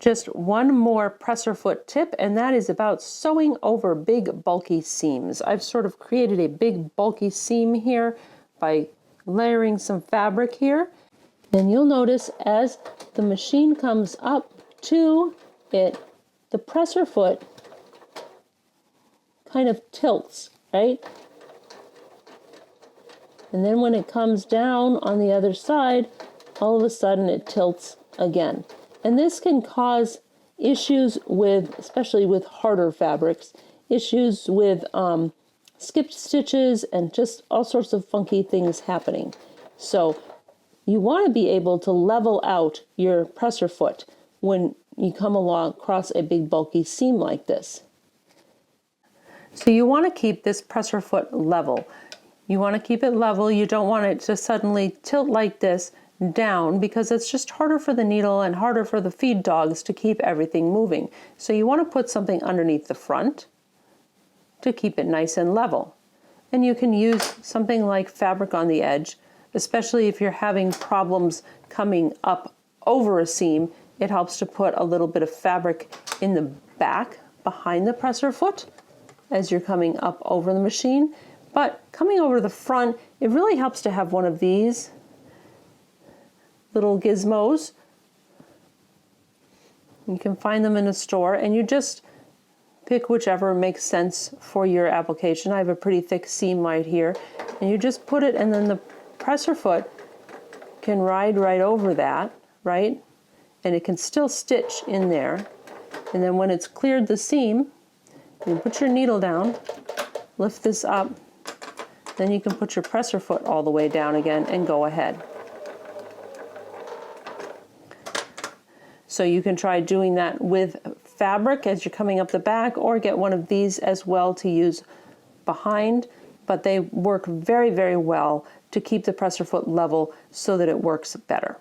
Just one more presser foot tip, and that is about sewing over big bulky seams. I've sort of created a big bulky seam here by layering some fabric here. And you'll notice as the machine comes up to it, the presser foot kind of tilts, right? And then when it comes down on the other side, all of a sudden it tilts again. And this can cause issues with, especially with harder fabrics, issues with skipped stitches and just all sorts of funky things happening. So you want to be able to level out your presser foot when you come along across a big bulky seam like this. So you want to keep this presser foot level. You want to keep it level. You don't want it to suddenly tilt like this down, because it's just harder for the needle and harder for the feed dogs to keep everything moving. So you want to put something underneath the front to keep it nice and level. And you can use something like fabric on the edge, especially if you're having problems coming up over a seam. It helps to put a little bit of fabric in the back behind the presser foot as you're coming up over the machine. But coming over the front, it really helps to have one of these little gizmos. You can find them in a store, and you just pick whichever makes sense for your application. I have a pretty thick seam right here, and you just put it, and then the presser foot can ride right over that, right? And it can still stitch in there. And then when it's cleared the seam, you put your needle down, lift this up, then you can put your presser foot all the way down again and go ahead. So you can try doing that with fabric as you're coming up the back, or get one of these as well to use behind, but they work very, very well to keep the presser foot level so that it works better.